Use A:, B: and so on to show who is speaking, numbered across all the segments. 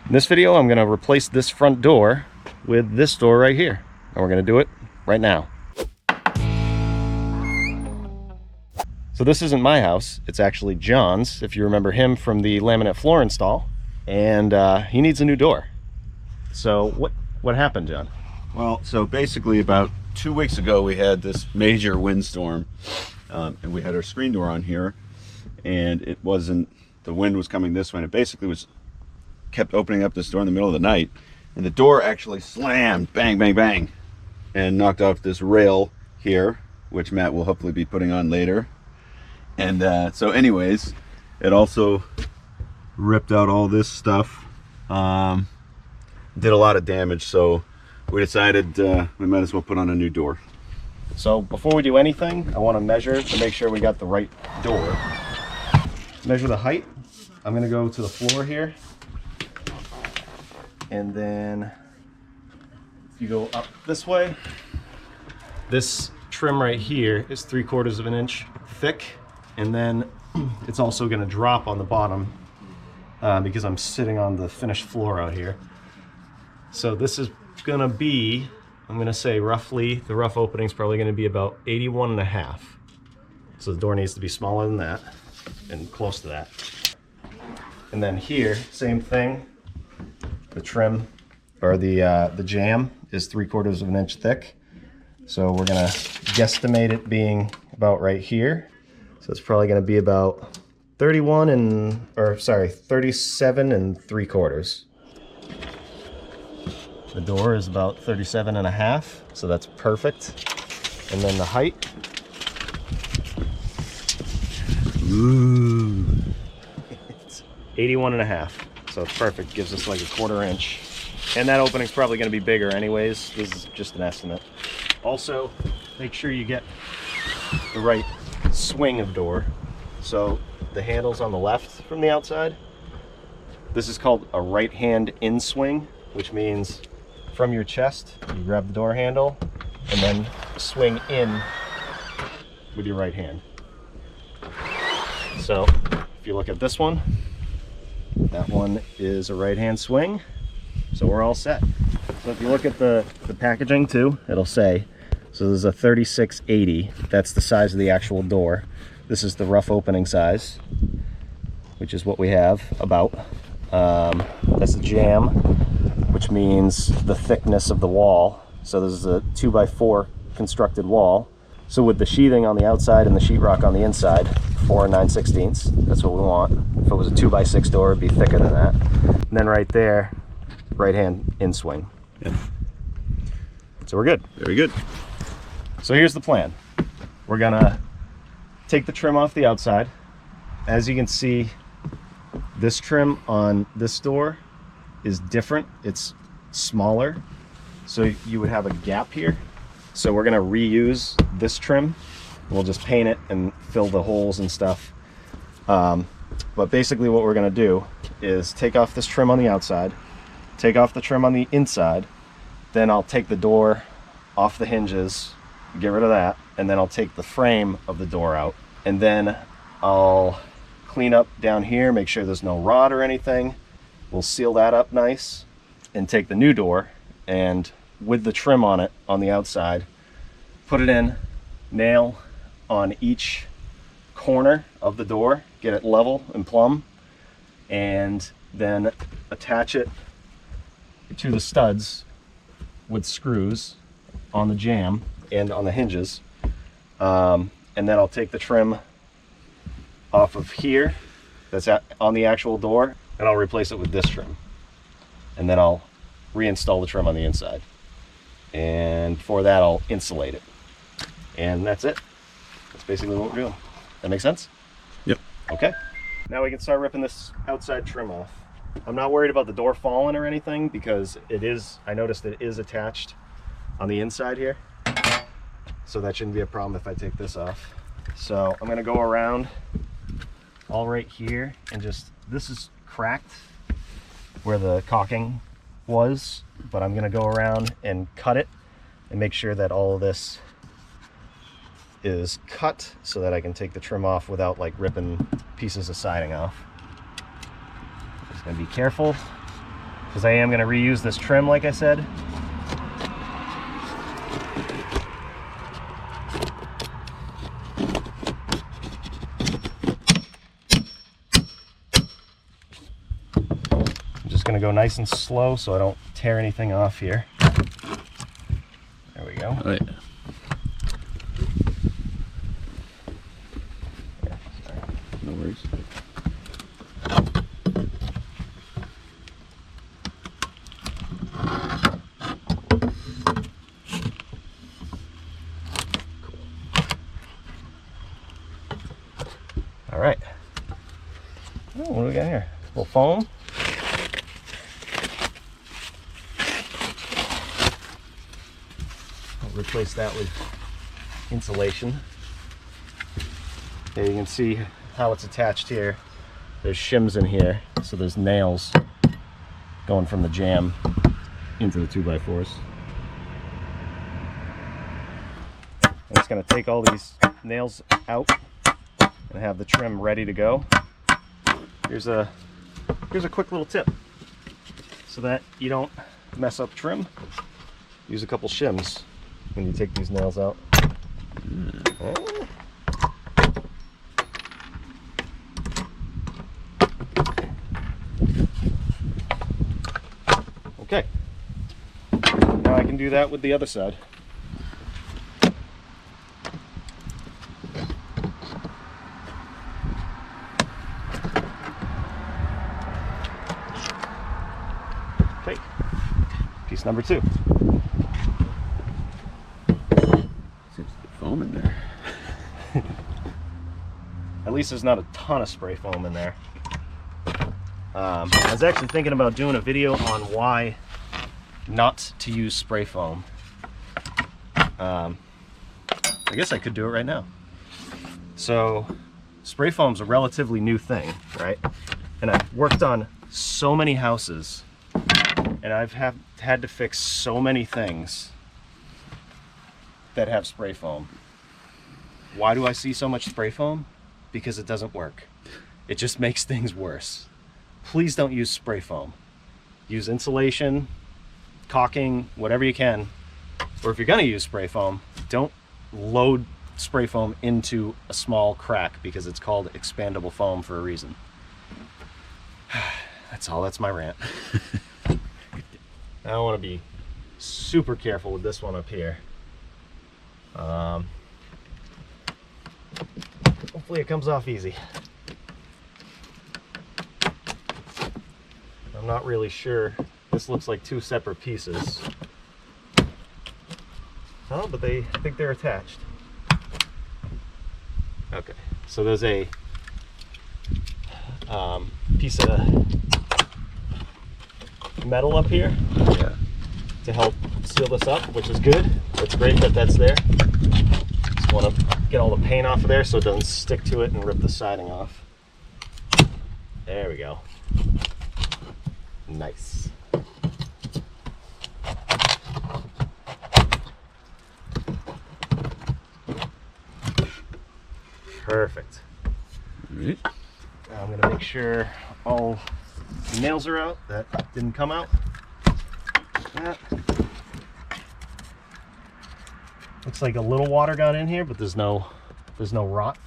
A: In this video, I'm going to replace this front door with this door right here. And we're going to do it right now. So this isn't my house. It's actually John's, if you remember him from the laminate floor install. And he needs a new door. So what happened, John?
B: Well, so basically about 2 weeks ago, we had this major windstorm. And we had our screen door on here. And it wasn't, the wind was coming this way. And it basically kept opening up this door in the middle of the night, and the door actually slammed, bang, bang, bang, and knocked off this rail here, which Matt will hopefully be putting on later. And so anyways, it also ripped out all this stuff, did a lot of damage, so we decided we might as well put on a new door.
A: So before we do anything, I want to measure to make sure we got the right door. Measure the height. I'm going to go to the floor here. And then if you go up this way, this trim right here is 3/4 of an inch thick. And then it's also going to drop on the bottom because I'm sitting on the finished floor out here. So this is going to be, I'm going to say roughly, the rough opening is probably going to be about 81.5. So the door needs to be smaller than that and close to that. And then here, same thing. The trim, or the jamb, is 3/4 of an inch thick. So we're gonna guesstimate it being about right here. So it's probably gonna be about 37 3/4. The door is about 37.5, so that's perfect. And then the height.
B: Ooh.
A: It's 81.5. So it's perfect, gives us like a 1/4 inch. And that opening's probably gonna be bigger anyways. This is just an estimate. Also, make sure you get the right swing of door. So the handle's on the left from the outside. This is called a right hand in swing, which means from your chest, you grab the door handle and then swing in with your right hand. So if you look at this one, that one is a right-hand swing, so we're all set. So if you look at the packaging too, it'll say, so there's a 3680, that's the size of the actual door. This is the rough opening size, which is what we have about. That's the jamb, which means the thickness of the wall. So this is a 2x4 constructed wall. So with the sheathing on the outside and the sheetrock on the inside, 4 9/16, that's what we want. If it was a 2x6 door, it'd be thicker than that. And then right there, right hand in swing.
B: Yeah.
A: So we're good.
B: Very good.
A: So here's the plan. We're gonna take the trim off the outside. As you can see, this trim on this door is different. It's smaller. So you would have a gap here. So we're gonna reuse this trim. We'll just paint it and fill the holes and stuff. But basically what we're gonna do is take off this trim on the outside, take off the trim on the inside, then I'll take the door off the hinges, get rid of that, and then I'll take the frame of the door out. And then I'll clean up down here, make sure there's no rot or anything. We'll seal that up nice and take the new door and with the trim on it on the outside, put it in, nail on each corner of the door, get it level and plumb, and then attach it to the studs with screws on the jamb and on the hinges. And then I'll take the trim off of here that's on the actual door and I'll replace it with this trim. And then I'll reinstall the trim on the inside. And for that, I'll insulate it. And that's it. That's basically what we're doing. That make sense?
B: Yep.
A: Okay. Now we can start ripping this outside trim off. I'm not worried about the door falling or anything because it is, I noticed it is attached on the inside here. So that shouldn't be a problem if I take this off. So I'm gonna go around all right here and just, this is cracked where the caulking was, but I'm gonna go around and cut it and make sure that all of this is cut so that I can take the trim off without like ripping pieces of siding off. Just gonna be careful because I am going to reuse this trim like I said. I'm just going to go nice and slow so I don't tear anything off here. There we go.
B: Oh, yeah. No worries.
A: All right. Oh, what do we got here? A little foam. I'll replace that with insulation. There you can see how it's attached here. There's shims in here, so there's nails going from the jamb into the 2x4s. I'm just going to take all these nails out and have the trim ready to go. Here's a quick little tip so that you don't mess up trim. Use a couple shims when you take these nails out. Okay, now I can do that with the other side. Okay, piece number 2.
B: Seems to be foam in there.
A: At least there's not a ton of spray foam in there. I was actually thinking about doing a video on why not to use spray foam. I guess I could do it right now. So, spray foam's a relatively new thing, right? And I've worked on so many houses, and I've had to fix so many things that have spray foam. Why do I see so much spray foam? Because it doesn't work. It just makes things worse. Please don't use spray foam. Use insulation, caulking, whatever you can. Or if you're gonna use spray foam, don't load spray foam into a small crack because it's called expandable foam for a reason. That's all, that's my rant. I want to be super careful with this one up here. Hopefully it comes off easy. I'm not really sure. This looks like 2 separate pieces. Oh, but I think they're attached. Okay, so there's a piece of metal up here to help seal this up, which is good. It's great that that's there. Just want to get all the paint off of there so it doesn't stick to it and rip the siding off. There we go. Nice. Perfect.
B: All right.
A: Now I'm going to make sure all the nails are out. That didn't come out. That. Looks like a little water got in here, but there's no rot.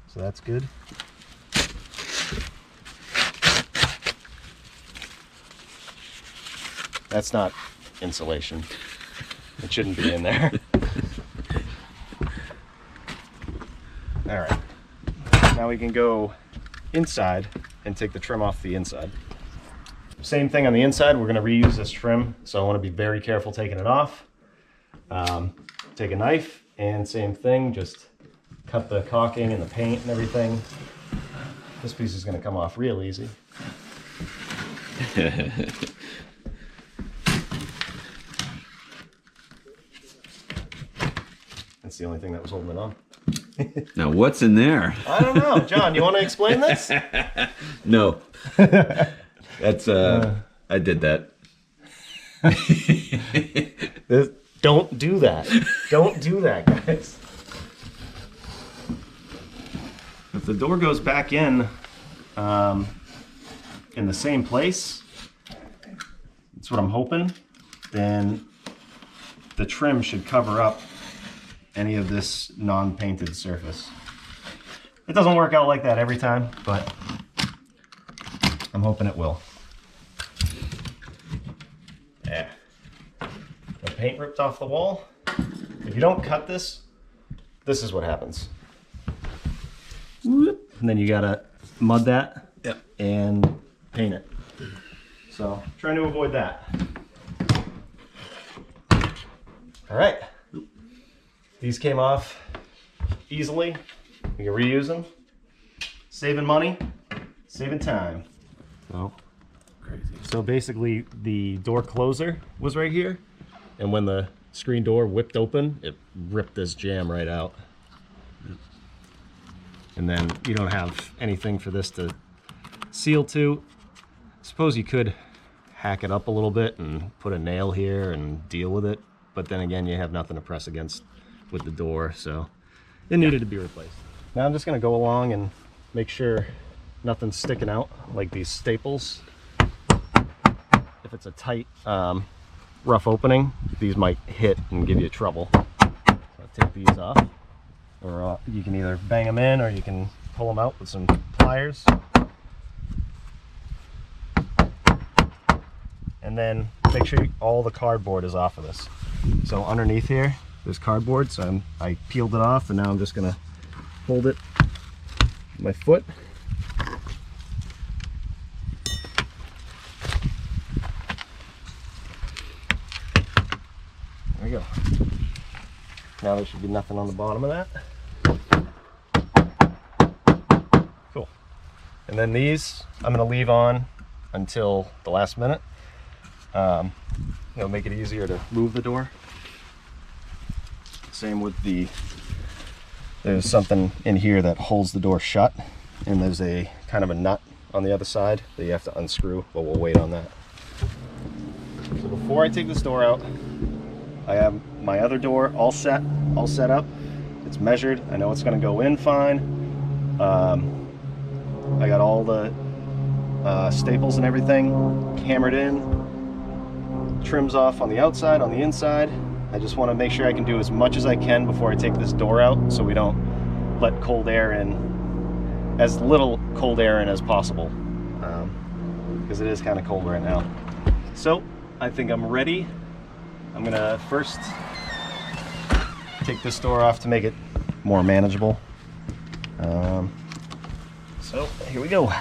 A: So that's good. That's not insulation. It shouldn't be in there. All right. Now we can go inside and take the trim off the inside. Same thing on the inside. We're going to reuse this trim, so I want to be very careful taking it off. Take a knife and same thing, just cut the caulking and the paint and everything. This piece is going to come off real easy. That's the only thing that was holding it on.
B: Now what's in there?
A: I don't know. John, you want to explain this?
B: No. That's I did that.
A: Don't do that. Don't do that, guys. If the door goes back in, and in the same place, that's what I'm hoping, then the trim should cover up any of this non-painted surface. It doesn't work out like that every time, but I'm hoping it will. Yeah. The paint ripped off the wall. If you don't cut this, this is what happens. Whoop. And then you gotta mud that and paint it. So trying to avoid that. All right. These came off easily. You can reuse them. Saving money, saving time.
B: Oh, crazy.
A: So basically the door closer was right here, and when the screen door whipped open, it ripped this jamb right out. And then you don't have anything for this to seal to. Suppose you could hack it up a little bit and put a nail here and deal with it, but then again you have nothing to press against with the door, so it needed to be replaced. Now I'm just going to go along and make sure nothing's sticking out, like these staples. If it's a tight, rough opening, these might hit and give you trouble. So I'll take these off, or you can either bang them in or you can pull them out with some pliers. And then make sure all the cardboard is off of this. So underneath here, there's cardboard, so I peeled it off, and now I'm just gonna hold it with my foot. There we go. Now there should be nothing on the bottom of that. Cool. And then these I'm gonna leave on until the last minute. It'll make it easier to move the door. Same with there's something in here that holds the door shut, and there's a kind of a nut on the other side that you have to unscrew, but we'll wait on that. So before I take this door out, I have my other door all set up. It's measured. I know it's going to go in fine. I got all the staples and everything hammered in. Trims off on the outside, on the inside. I just want to make sure I can do as much as I can before I take this door out, so we don't let cold air in, as little cold air in as possible, because it is kind of cold right now. So I think I'm ready. I'm gonna first take this door off to make it more manageable. So here we go.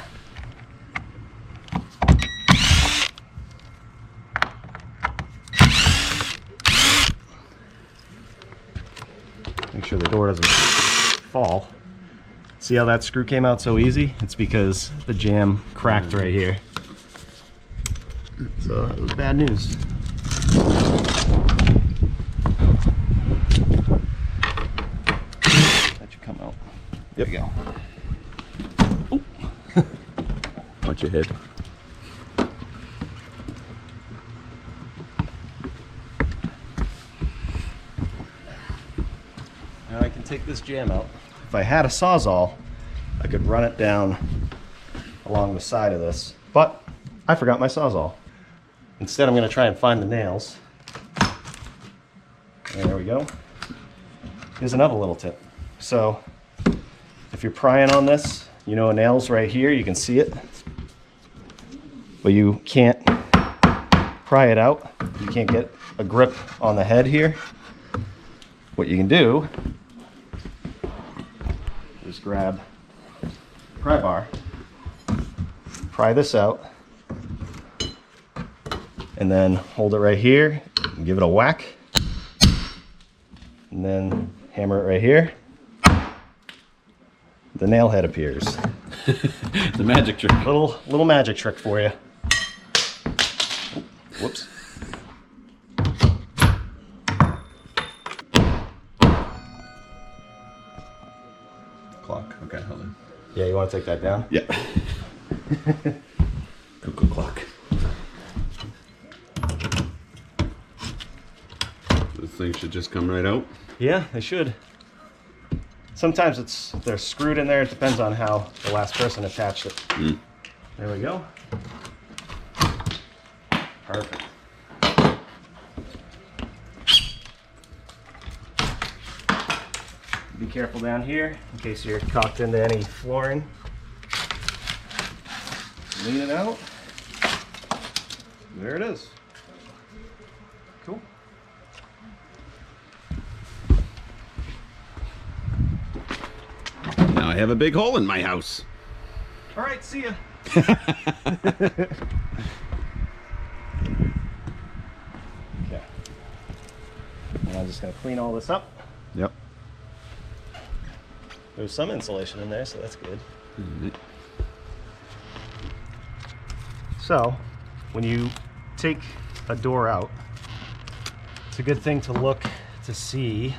A: Make sure the door doesn't fall. See how that screw came out so easy? It's because the jamb cracked right here. So that was bad news. That should come out. There we go.
B: Watch your head.
A: Now I can take this jamb out. If I had a Sawzall, I could run it down along the side of this, but I forgot my Sawzall. Instead, I'm going to try and find the nails. There we go. Here's another little tip. So if you're prying on this, you know a nail's right here, you can see it, but you can't pry it out. You can't get a grip on the head here. What you can do is grab a pry bar, pry this out, and then hold it right here and give it a whack, and then hammer it right here. The nail head appears.
B: The magic trick.
A: Little magic trick for you. Whoops.
B: Clock. Okay, hold on.
A: Yeah, you want to take that down?
B: Yeah. Cuckoo clock. This thing should just come right out.
A: Yeah, they should. Sometimes they're screwed in there. It depends on how the last person attached it. There we go. Perfect. Be careful down here in case you're caulked into any flooring. Lean it out. There it is. Cool.
B: Now I have a big hole in my house.
A: All right, see ya. Okay. And I'm just gonna clean all this up.
B: Yep.
A: There's some insulation in there, so that's good. So, when you take a door out, it's a good thing to look to see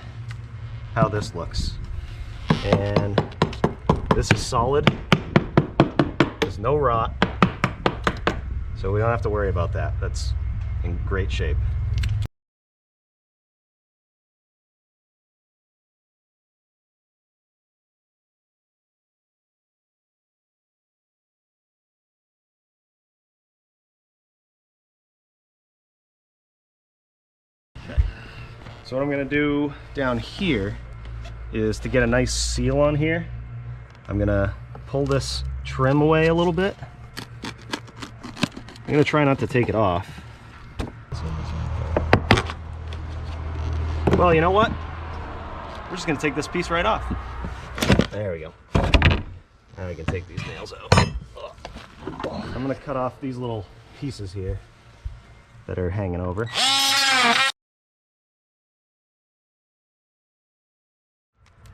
A: how this looks. And this is solid. There's no rot. So we don't have to worry about that. That's in great shape. So what I'm going to do down here is to get a nice seal on here. I'm going to pull this trim away a little bit. I'm going to try not to take it off. Well, you know what? We're just going to take this piece right off. There we go. Now we can take these nails out. I'm going to cut off these little pieces here that are hanging over.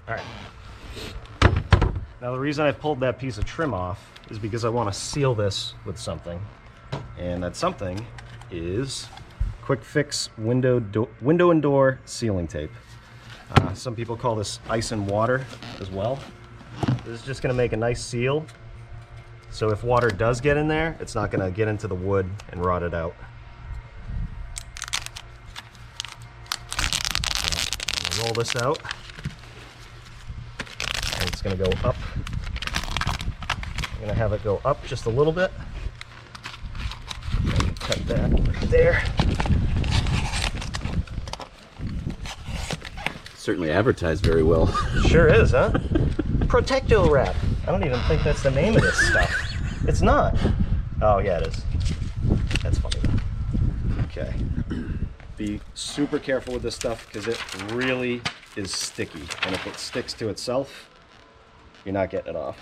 A: All right. Now the reason I pulled that piece of trim off is because I want to seal this with something. And that something is Quick Fix window and door sealing tape. Some people call this ice and water as well. This is just going to make a nice seal. So if water does get in there, it's not going to get into the wood and rot it out. I'm going to roll this out. And it's going to go up. I'm going to have it go up just a little bit. Cut that right there.
B: Certainly advertised very well.
A: Sure is, huh? Protecto wrap. I don't even think that's the name of this stuff. It's not. Oh yeah, it is. That's funny though. Okay. Be super careful with this stuff because it really is sticky. And if it sticks to itself, you're not getting it off.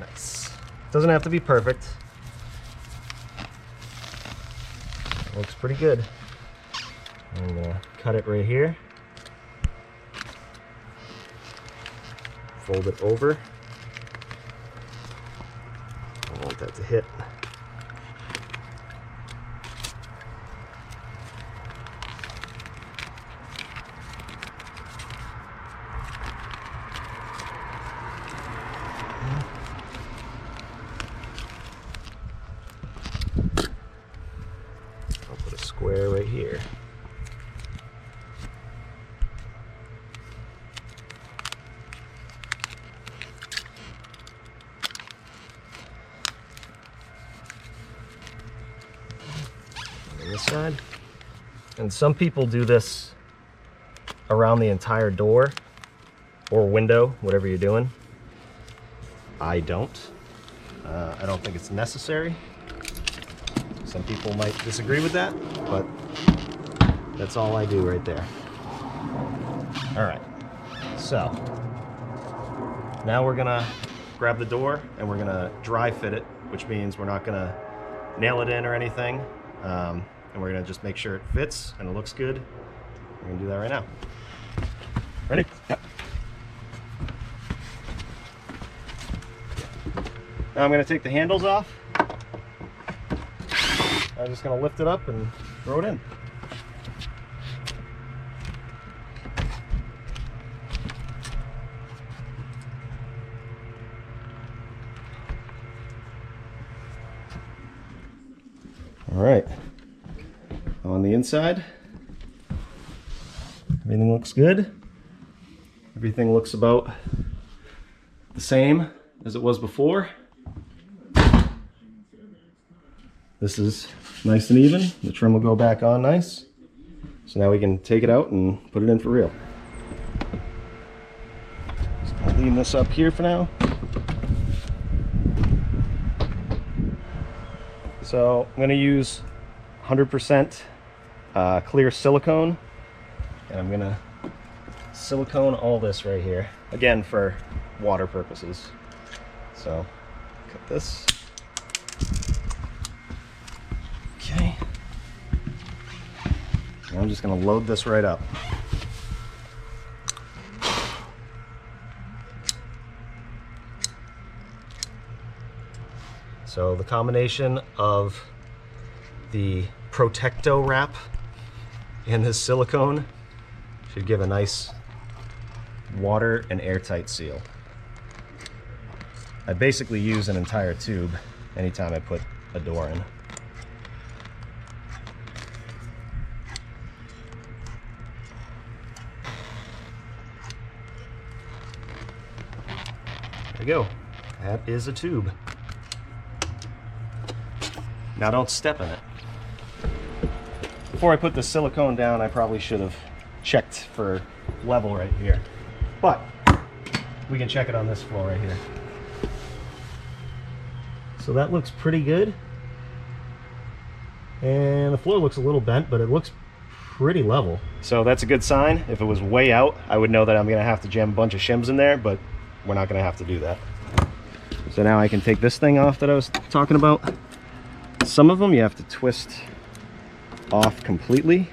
A: Nice. Doesn't have to be perfect. Looks pretty good. I'm gonna cut it right here. Fold it over. I want that to hit. I'll put a square right here. This side. And some people do this around the entire door or window, whatever you're doing. I don't. I don't think it's necessary. Some people might disagree with that, but that's all I do right there. All right, so now we're gonna grab the door and we're gonna dry fit it, which means we're not gonna nail it in or anything. And we're gonna just make sure it fits and it looks good. We're gonna do that right now. Ready?
B: Yep.
A: Now I'm gonna take the handles off. I'm just gonna lift it up and throw it in. All right. On the inside, everything looks good. Everything looks about same as it was before. This is nice and even. The trim will go back on nice. So now we can take it out and put it in for real. Just gonna leave this up here for now. So I'm gonna use 100% clear silicone, and I'm gonna silicone all this right here, again for water purposes. So cut this. Okay. And I'm just gonna load this right up. So the combination of the Protecto wrap and this silicone should give a nice water and airtight seal. I basically use an entire tube anytime I put a door in. There we go. That is a tube. Now don't step in it. Before I put the silicone down, I probably should have checked for level right here. But we can check it on this floor right here. So that looks pretty good. And the floor looks a little bent, but it looks pretty level. So that's a good sign. If it was way out, I would know that I'm gonna have to jam a bunch of shims in there, but we're not gonna have to do that. So now I can take this thing off that I was talking about. Some of them you have to twist off completely,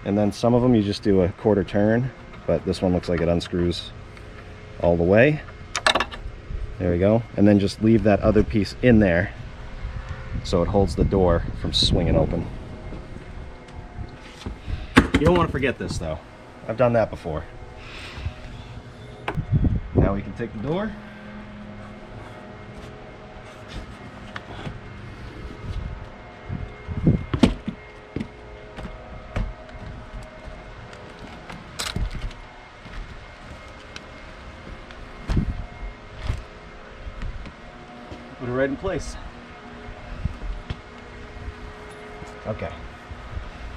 A: and then some of them you just do a quarter turn, but this one looks like it unscrews all the way. There we go. And then just leave that other piece in there so it holds the door from swinging open. You don't want to forget this though. I've done that before. Now we can take the door. Put it right in place. Okay.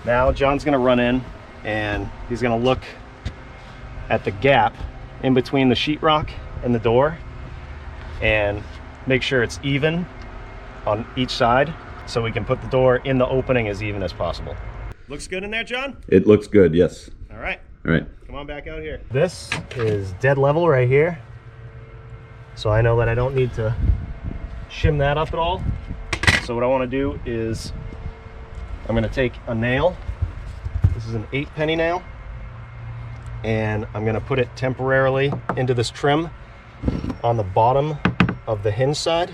A: Now John's gonna run in and he's gonna look at the gap in between the sheetrock and the door and make sure it's even on each side so we can put the door in the opening as even as possible. Looks good in there, John?
B: It looks good, yes.
A: All right.
B: All right.
A: Come on back out here. This is dead level right here. So I know that I don't need to shim that up at all. So what I want to do is I'm going to take a nail. This is an 8-penny nail, and I'm going to put it temporarily into this trim on the bottom of the hinge side.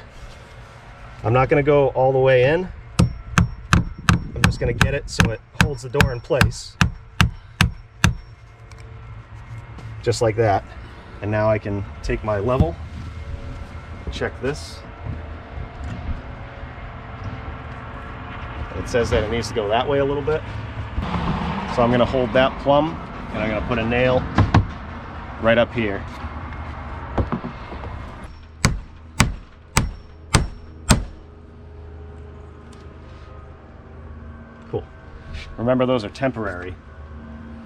A: I'm not going to go all the way in. I'm just going to get it so it holds the door in place, just like that. And now I can take my level, check this. It says that it needs to go that way a little bit. So I'm going to hold that plumb and I'm going to put a nail right up here. Cool. Remember, those are temporary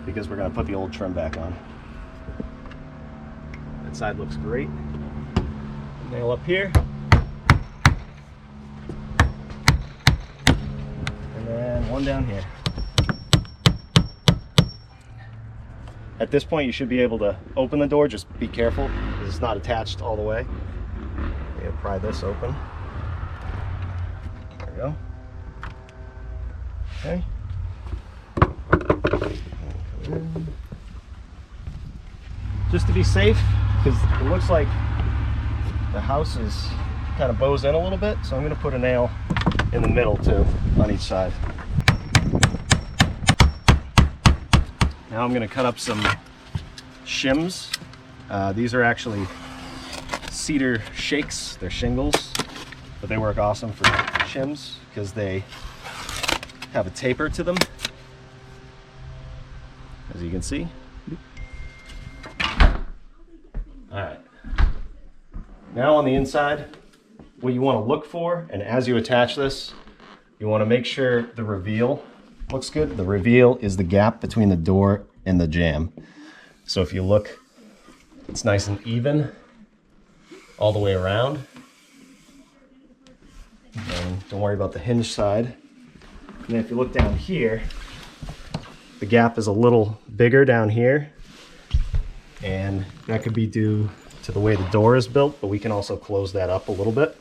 A: because we're going to put the old trim back on. That side looks great. Nail up here. And one down here. At this point you should be able to open the door, just be careful because it's not attached all the way. I'm going to pry this open. There we go. Okay. Just to be safe, because it looks like the house is kind of bows in a little bit, so I'm going to put a nail in the middle too, on each side. Now I'm going to cut up some shims. These are actually cedar shakes. They're shingles, but they work awesome for shims because they have a taper to them, as you can see. All right, Now on the inside, what you want to look for, and as you attach this, you want to make sure the reveal looks good. The reveal is the gap between the door and the jamb. So if you look, it's nice and even all the way around. And don't worry about the hinge side. And then if you look down here, the gap is a little bigger down here. And that could be due to the way the door is built, but we can also close that up a little bit.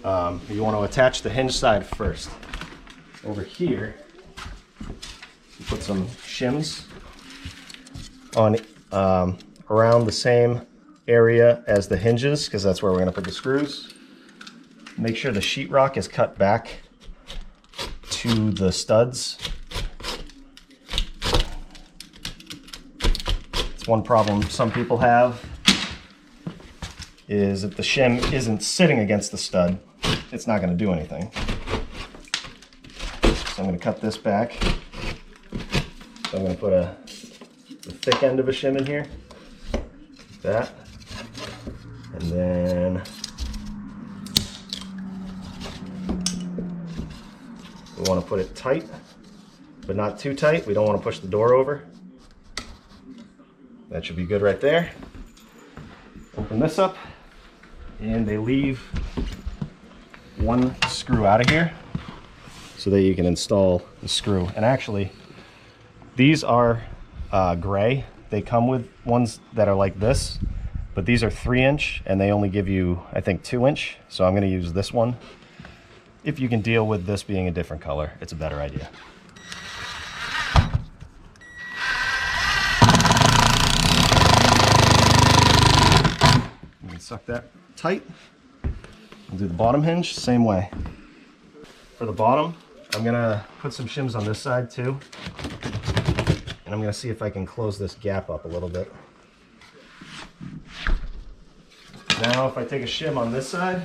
A: You want to attach the hinge side first. Over here, you put some shims on around the same area as the hinges, because that's where we're going to put the screws. Make sure the sheetrock is cut back to the studs. It's one problem some people have, is if the shim isn't sitting against the stud, it's not going to do anything. So I'm going to cut this back. So I'm going to put the thick end of a shim in here, like that, and then we want to put it tight, but not too tight. We don't want to push the door over. That should be good right there. Open this up, and they leave one screw out of here so that you can install the screw. And actually, these are gray. They come with ones that are like this, but these are 3-inch and they only give you, I think, 2-inch. So I'm going to use this one. If you can deal with this being a different color, it's a better idea. You can suck that tight. We'll do the bottom hinge, same way. For the bottom, I'm gonna put some shims on this side too. And I'm gonna see if I can close this gap up a little bit. Now if I take a shim on this side,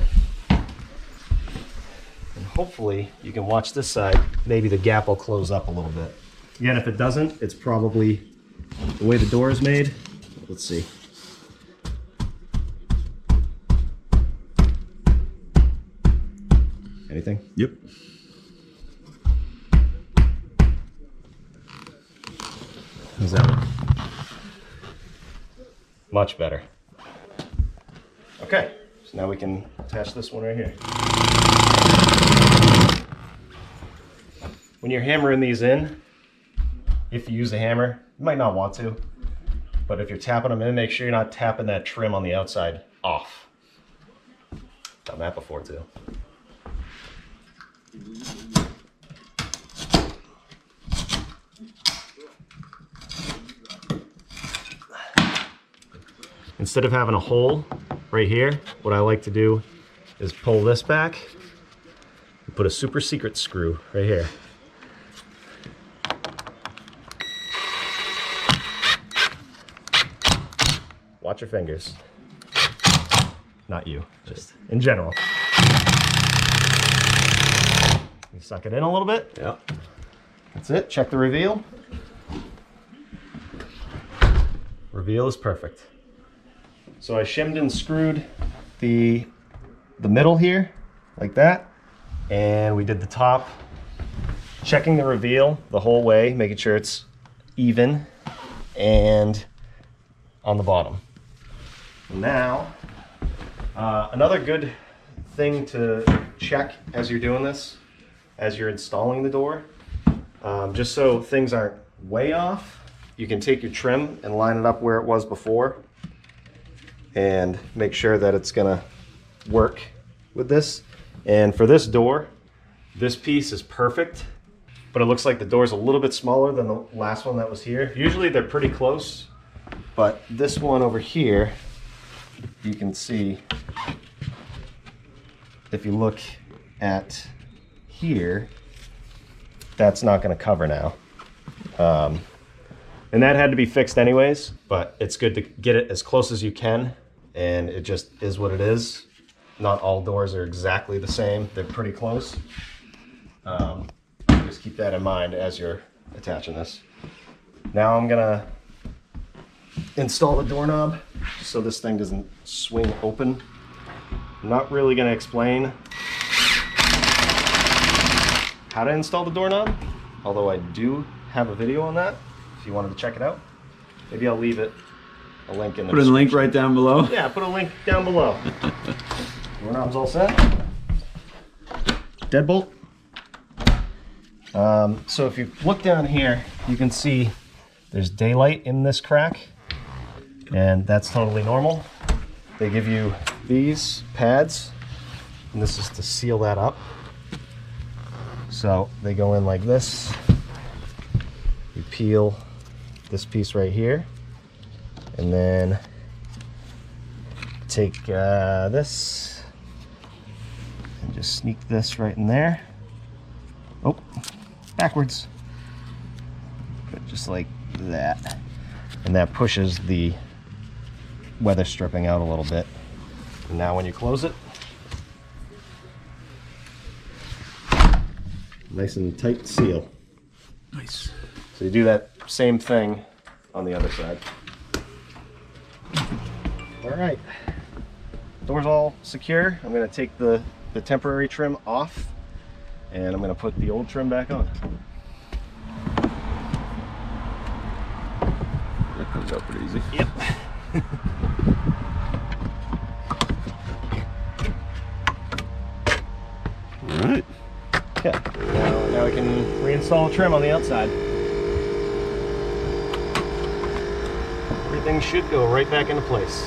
A: and hopefully you can watch this side, maybe the gap will close up a little bit. Again, if it doesn't, it's probably the way the door is made. Let's see. Anything?
B: Yep.
A: How's that look? Much better. Okay, so now we can attach this one right here. When you're hammering these in, if you use a hammer, you might not want to, but if you're tapping them in, make sure you're not tapping that trim on the outside off. Done that before too. Instead of having a hole right here, what I like to do is pull this back and put a super secret screw right here. Watch your fingers. Not you, just in general. You suck it in a little bit.
B: Yeah.
A: That's it. Check the reveal. Reveal is perfect. So I shimmed and screwed the middle here, like that, and we did the top, checking the reveal the whole way, making sure it's even, and on the bottom. Now, another good thing to check as you're doing this, as you're installing the door, just so things aren't way off, you can take your trim and line it up where it was before and make sure that it's gonna work with this. And for this door, this piece is perfect, but it looks like the door's a little bit smaller than the last one that was here. Usually they're pretty close, but this one over here, you can see, if you look at here, that's not gonna cover now. And that had to be fixed anyways, but it's good to get it as close as you can, and it just is what it is. Not all doors are exactly the same. They're pretty close. Just keep that in mind as you're attaching this. Now I'm gonna install the doorknob so this thing doesn't swing open. I'm not really going to explain how to install the doorknob, although I do have a video on that if you wanted to check it out. Maybe I'll leave it a link in the
B: Put a link right down below.
A: Yeah, put a link down below. Doorknob's all set. Deadbolt. So if you look down here, you can see there's daylight in this crack, and that's totally normal. They give you these pads, and this is to seal that up. So they go in like this. You peel this piece right here, and then take this and just sneak this right in there. Oh, backwards. But just like that. And that pushes the weather stripping out a little bit. And now when you close it, nice and tight seal.
B: Nice.
A: So you do that same thing on the other side. All right, door's all secure. I'm gonna take the temporary trim off, and I'm gonna put the old trim back on.
B: That comes out pretty easy.
A: Yep.
B: All right.
A: Yeah. Now we can reinstall the trim on the outside. Everything should go right back into place.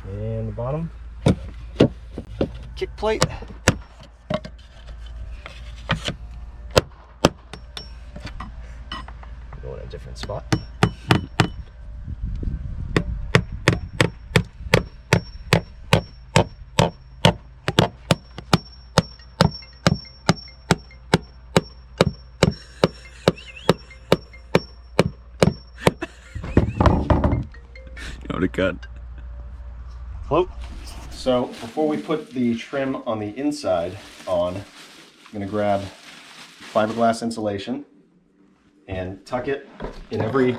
A: And the bottom kick plate. Go in a different spot.
B: To cut.
A: Float. So before we put the trim on the inside on, I'm going to grab fiberglass insulation and tuck it in every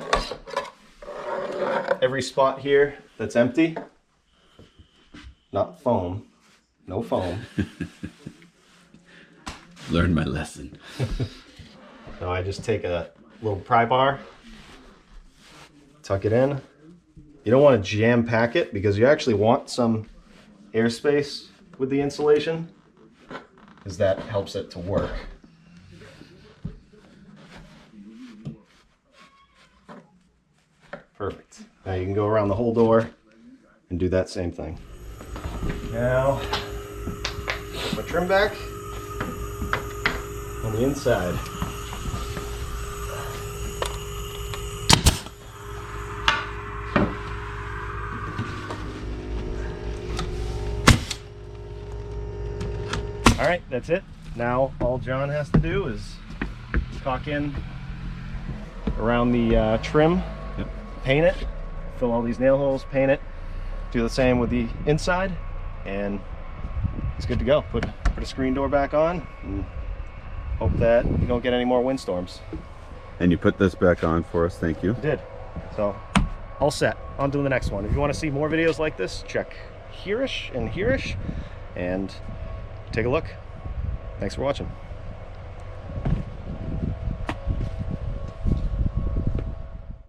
A: spot here that's empty. Not foam. No foam.
B: Learned my lesson.
A: So I just take a little pry bar, tuck it in. You don't want to jam pack it because you actually want some airspace with the insulation, because that helps it to work. Perfect. Now you can go around the whole door and do that same thing. Now, put my trim back on the inside. All right, that's it. Now all John has to do is caulk in around the trim,
B: Yep.
A: paint it, fill all these nail holes, paint it, do the same with the inside, and it's good to go. Put a screen door back on and hope that you don't get any more windstorms.
B: And you put this back on for us, thank you.
A: I did. So all set. On to the next one. If you want to see more videos like this, check here-ish and here-ish and take a look. Thanks for watching.